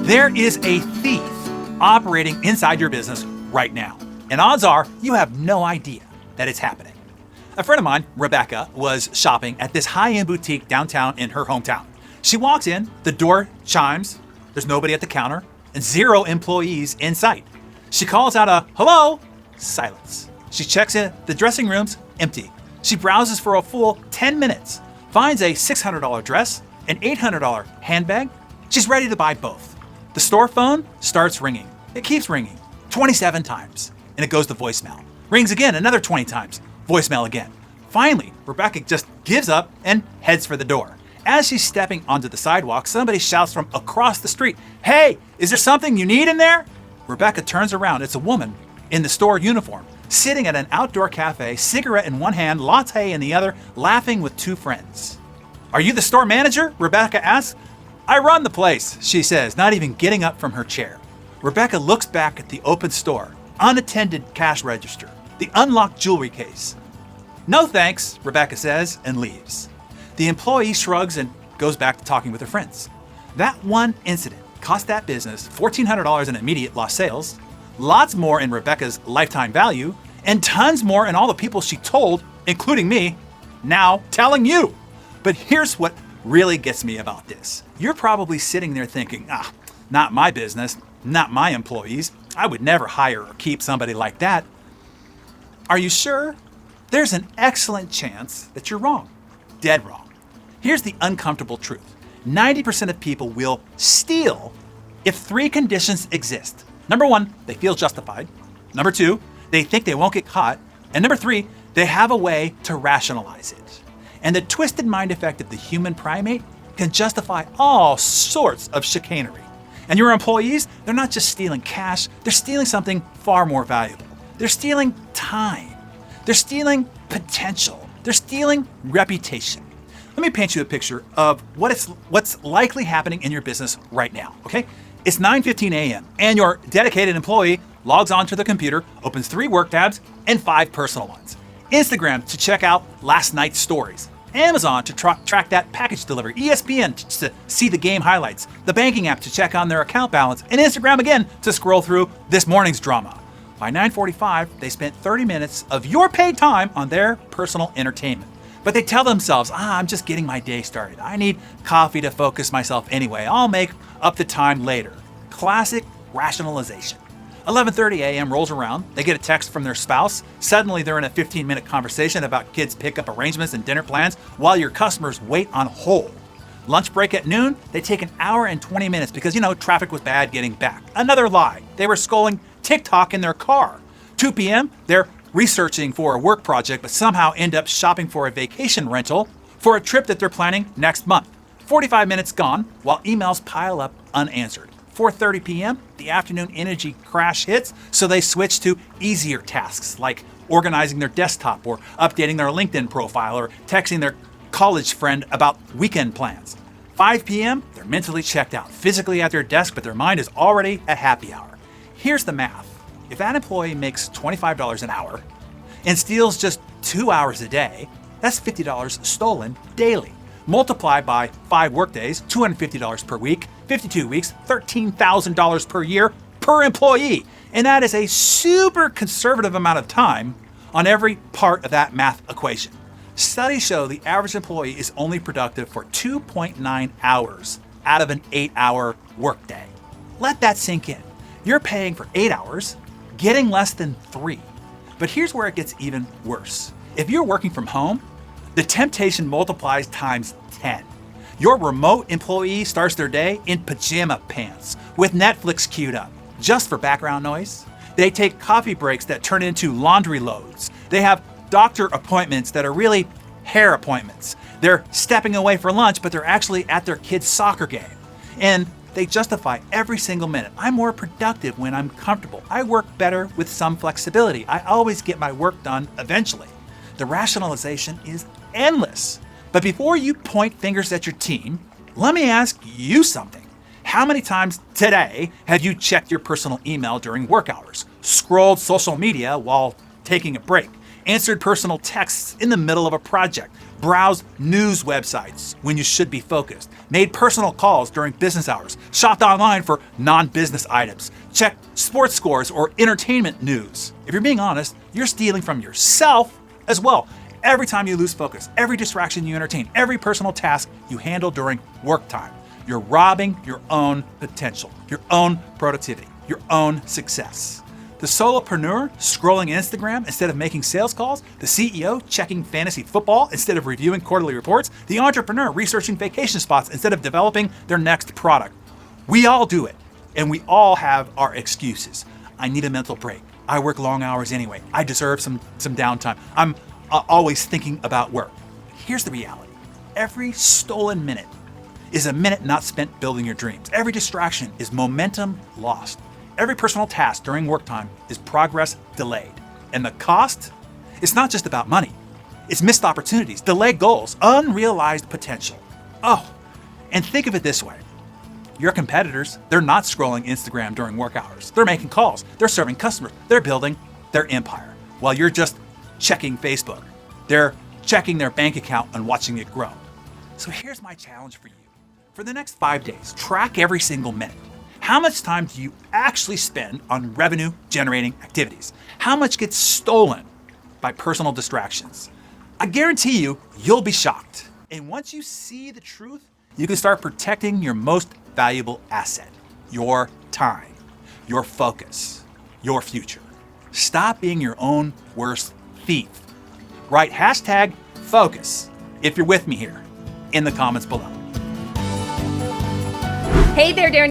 There is a thief operating inside your business right now, and odds are you have no idea that it's happening. A friend of mine, Rebecca, was shopping at this high-end boutique downtown in her hometown. She walks in, the door chimes, there's nobody at the counter, and 0 employees in sight. She calls out a hello, silence. She checks in, the dressing room's empty. She browses for a full 10 minutes, finds a $600 dress, an $800 handbag. She's ready to buy both. The store phone starts ringing. It keeps ringing 27 times, and it goes to voicemail. Rings again another 20 times, voicemail again. Finally, Rebecca just gives up and heads for the door. As she's stepping onto the sidewalk, somebody shouts from across the street, "Hey, is there something you need in there?" Rebecca turns around. It's a woman in the store uniform, sitting at an outdoor cafe, cigarette in one hand, latte in the other, laughing with 2 friends. "Are you the store manager?" Rebecca asks. "I run the place," she says, not even getting up from her chair. Rebecca looks back at the open store, unattended cash register, the unlocked jewelry case. "No thanks," Rebecca says, and leaves. The employee shrugs and goes back to talking with her friends. That one incident cost that business $1,400 in immediate lost sales, lots more in Rebecca's lifetime value, and tons more in all the people she told, including me, now telling you. But here's what really gets me about this. You're probably sitting there thinking, not my business, not my employees. I would never hire or keep somebody like that. Are you sure? There's an excellent chance that you're wrong. Dead wrong. Here's the uncomfortable truth. 90% of people will steal if 3 conditions exist. Number 1, they feel justified. Number 2, they think they won't get caught. And number 3, they have a way to rationalize it. And the twisted mind effect of the human primate can justify all sorts of chicanery. And your employees, they're not just stealing cash, they're stealing something far more valuable. They're stealing time. They're stealing potential. They're stealing reputation. Let me paint you a picture of what's likely happening in your business right now, okay? It's 9:15 a.m. and your dedicated employee logs onto the computer, opens 3 work tabs and 5 personal ones. Instagram to check out last night's stories. Amazon to track that package delivery. ESPN to see the game highlights. The banking app to check on their account balance. And Instagram again to scroll through this morning's drama. By 9:45, they spent 30 minutes of your paid time on their personal entertainment. But they tell themselves, I'm just getting my day started. I need coffee to focus myself anyway. I'll make up the time later. Classic rationalization. 11:30 a.m. rolls around. They get a text from their spouse. Suddenly, they're in a 15-minute conversation about kids' pickup arrangements and dinner plans while your customers wait on hold. Lunch break at noon, they take an hour and 20 minutes because, traffic was bad getting back. Another lie. They were scrolling TikTok in their car. 2 p.m., they're researching for a work project, but somehow end up shopping for a vacation rental for a trip that they're planning next month. 45 minutes gone while emails pile up unanswered. 4:30 p.m., the afternoon energy crash hits, so they switch to easier tasks like organizing their desktop or updating their LinkedIn profile or texting their college friend about weekend plans. 5 p.m., they're mentally checked out, physically at their desk, but their mind is already at happy hour. Here's the math. If that employee makes $25 an hour and steals just 2 hours a day, that's $50 stolen daily. Multiply by 5 workdays, $250 per week, 52 weeks, $13,000 per year per employee. And that is a super conservative amount of time on every part of that math equation. Studies show the average employee is only productive for 2.9 hours out of an 8-hour workday. Let that sink in. You're paying for 8 hours, getting less than 3. But here's where it gets even worse. If you're working from home, the temptation multiplies times 10. Your remote employee starts their day in pajama pants with Netflix queued up, just for background noise. They take coffee breaks that turn into laundry loads. They have doctor appointments that are really hair appointments. They're stepping away for lunch, but they're actually at their kid's soccer game. And they justify every single minute. I'm more productive when I'm comfortable. I work better with some flexibility. I always get my work done eventually. The rationalization is endless. But before you point fingers at your team, let me ask you something. How many times today have you checked your personal email during work hours, scrolled social media while taking a break, answered personal texts in the middle of a project, browsed news websites when you should be focused, made personal calls during business hours, shopped online for non-business items, checked sports scores or entertainment news. If you're being honest, you're stealing from yourself as well. Every time you lose focus, every distraction you entertain, every personal task you handle during work time, you're robbing your own potential, your own productivity, your own success. The solopreneur scrolling Instagram instead of making sales calls, the CEO checking fantasy football instead of reviewing quarterly reports, the entrepreneur researching vacation spots instead of developing their next product. We all do it, and we all have our excuses. I need a mental break. I work long hours anyway. I deserve some downtime. I'm always thinking about work. Here's the reality. Every stolen minute is a minute not spent building your dreams. Every distraction is momentum lost. Every personal task during work time is progress delayed. And the cost? It's not just about money. It's missed opportunities, delayed goals, unrealized potential. Oh, and think of it this way. Your competitors, they're not scrolling Instagram during work hours. They're making calls. They're serving customers. They're building their empire. While you're just checking Facebook. They're checking their bank account and watching it grow. So here's my challenge for you. For the next 5 days, track every single minute. How much time do you actually spend on revenue generating activities? How much gets stolen by personal distractions? I guarantee you'll be shocked. And once you see the truth, you can start protecting your most valuable asset, your time, your focus, your future. Stop being your own worst thief. Write #focus if you're with me here in the comments below. Hey there, Darren.